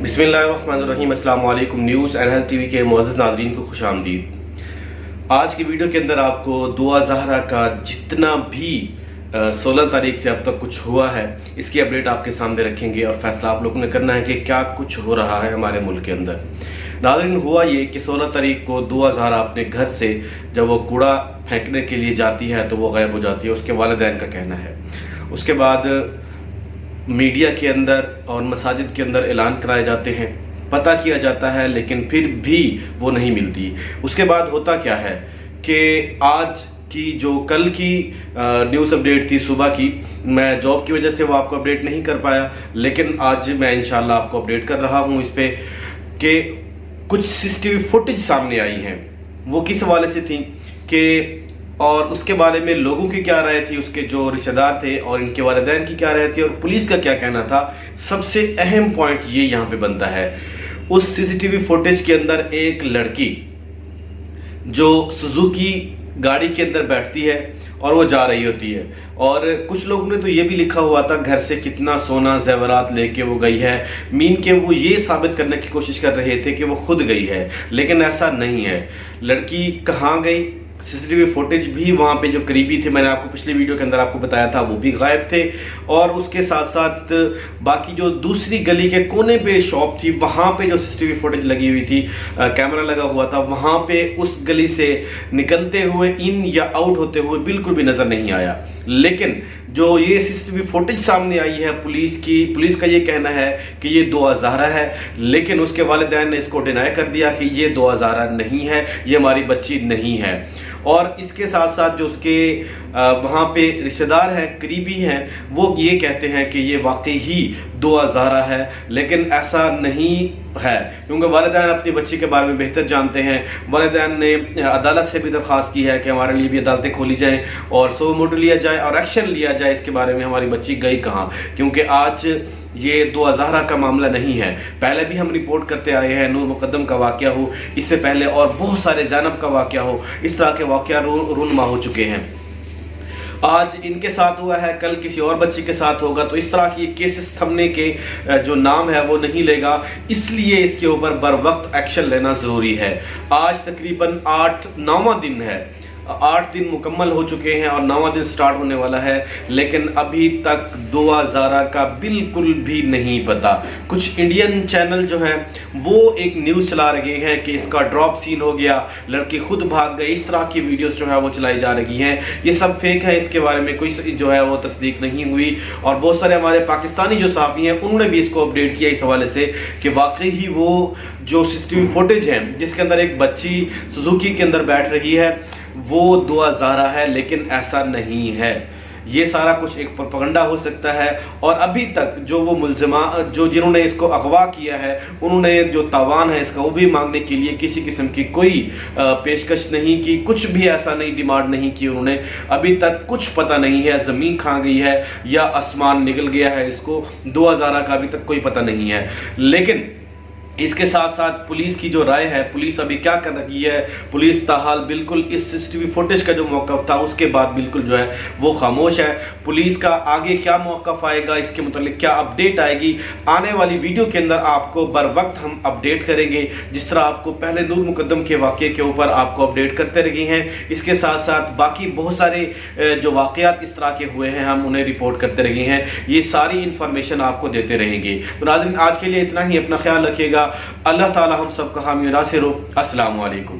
बिस्मिल्लाहिर्रहमानिर्रहीम। अस्सलाम वालेकुम। न्यूज़ एंड हेल्थ टीवी के मुअज़्ज़ज़ नाज़रीन को खुश आमदीद। आज की वीडियो के अंदर आपको दुआ ज़हरा का जितना भी 16 तारीख से अब तक कुछ हुआ है इसकी अपडेट आपके सामने रखेंगे और फैसला आप लोगों ने करना है कि क्या कुछ हो रहा है हमारे मुल्क के अंदर। नाज़रीन, हुआ ये कि 16 तारीख को दुआ ज़हरा अपने घर से जब वो कूड़ा फेंकने के लिए जाती है तो वो गायब हो जाती है, उसके वालिदैन का कहना है। उसके बाद मीडिया के अंदर और मसाजिद के अंदर ऐलान कराए जाते हैं, पता किया जाता है, लेकिन फिर भी वो नहीं मिलती। उसके बाद होता क्या है कि आज की जो कल की न्यूज़ अपडेट थी सुबह की, मैं जॉब की वजह से वो आपको अपडेट नहीं कर पाया, लेकिन आज मैं इंशाल्लाह आपको अपडेट कर रहा हूँ इस पे कि कुछ सीसीटीवी फुटेज सामने आई हैं। वो किस हवाले से थी कि और उसके बारे में लोगों की क्या राय थी, उसके जो रिश्तेदार थे और इनके वालिदैन की क्या राय थी और पुलिस का क्या कहना था। सबसे अहम पॉइंट ये यहाँ पे बनता है, उस सीसीटीवी फुटेज के अंदर एक लड़की जो सुजुकी गाड़ी के अंदर बैठती है और वो जा रही होती है, और कुछ लोगों ने तो ये भी लिखा हुआ था घर से कितना सोना जेवरात लेके वो गई है, मीन के वो ये साबित करने की कोशिश कर रहे थे कि वो खुद गई है, लेकिन ऐसा नहीं है। लड़की कहाँ गई, सीसीटीवी फुटेज भी वहाँ पे जो करीबी थे, मैंने आपको पिछली वीडियो के अंदर आपको बताया था, वो भी गायब थे। और उसके साथ साथ बाकी जो दूसरी गली के कोने पे शॉप थी वहाँ पे जो सीसीटीवी फुटेज लगी हुई थी, कैमरा लगा हुआ था, वहाँ पे उस गली से निकलते हुए इन या आउट होते हुए बिल्कुल भी नजर नहीं आया। लेकिन जो ये सीसीटीवी फुटेज सामने आई है पुलिस का ये कहना है कि ये दुआ ज़हरा है, लेकिन उसके वालिदैन ने इसको डिनाई कर दिया कि ये दुआ ज़हरा नहीं है, ये हमारी बच्ची नहीं है। और इसके साथ साथ जो उसके वहाँ पे रिश्तेदार हैं, करीबी हैं, वो ये कहते हैं कि ये वाकई ही दुआ ज़हरा है, लेकिन ऐसा नहीं है, क्योंकि वालिदैन अपनी बच्ची के बारे में बेहतर जानते हैं। वालिदैन ने अदालत से भी दरख्वास्त की है कि हमारे लिए भी अदालतें खोली जाएं और सो मोटो लिया जाए और एक्शन लिया जाए इसके बारे में, हमारी बच्ची गई कहाँ, क्योंकि आज ये दुआ ज़हरा का मामला नहीं है। पहले भी हम रिपोर्ट करते आए हैं, नूर मुकद्दम का वाक़या हो, इससे पहले और बहुत सारे ज़ैनब का वाक़या हो, इस तरह के वाक़या रूनुमा हो चुके हैं। आज इनके साथ हुआ है, कल किसी और बच्ची के साथ होगा, तो इस तरह की केसेस थमने के जो नाम है वो नहीं लेगा, इसलिए इसके ऊपर बर वक्त एक्शन लेना ज़रूरी है। आज तकरीबन 9वां दिन है, 8 दिन मुकम्मल हो चुके हैं और 9वां दिन स्टार्ट होने वाला है, लेकिन अभी तक दुआ ज़हरा का बिल्कुल भी नहीं पता। कुछ इंडियन चैनल जो हैं वो एक न्यूज़ चला रहे हैं कि इसका ड्रॉप सीन हो गया, लड़की खुद भाग गई, इस तरह की वीडियोस जो है वो चलाई जा रही हैं। ये सब फेक है, इसके बारे में कोई जो है वो तस्दीक नहीं हुई। और बहुत सारे हमारे पाकिस्तानी जो साफ़ी हैं उन्होंने भी इसको अपडेट किया इस हवाले से कि वाकई ही वो जो सीसीटीवी फुटेज है जिसके अंदर एक बच्ची सुजुकी के अंदर बैठ रही है वो दुआ ज़हरा है, लेकिन ऐसा नहीं है। ये सारा कुछ एक प्रोपेगेंडा हो सकता है। और अभी तक जो वो मुलजिमा जो जिन्होंने इसको अगवा किया है, उन्होंने जो तावान है इसका वो भी मांगने के लिए किसी किस्म की कोई पेशकश नहीं की, कुछ भी ऐसा नहीं डिमांड नहीं की उन्होंने। अभी तक कुछ पता नहीं है ज़मीन खा गई है या आसमान निकल गया है, इसको दुआ ज़हरा का अभी तक कोई पता नहीं है। लेकिन इसके साथ साथ पुलिस की जो राय है, पुलिस अभी क्या कर रही है, पुलिस ताहाल बिल्कुल इस सीसीटीवी फुटेज का जो मौक़िफ़ था उसके बाद बिल्कुल जो है वो खामोश है। पुलिस का आगे क्या मौक़िफ़ आएगा, इसके मुतालिक क्या अपडेट आएगी, आने वाली वीडियो के अंदर आपको बर वक्त हम अपडेट करेंगे, जिस तरह आपको पहले नूर मुकद्दम के वाक़े के ऊपर आपको अपडेट करते रहे हैं। इसके साथ साथ बाकी बहुत सारे जो वाक़यात इस तरह के हुए हैं हम उन्हें रिपोर्ट करते रहे हैं, ये सारी इन्फॉर्मेशन आपको देते रहेंगे। तो नाज़रीन, आज के लिए इतना ही, अपना ख्याल रखिएगा। अल्लाह ताला हम सबका हामी नासिर हो। अस्सलामु अलैकुम।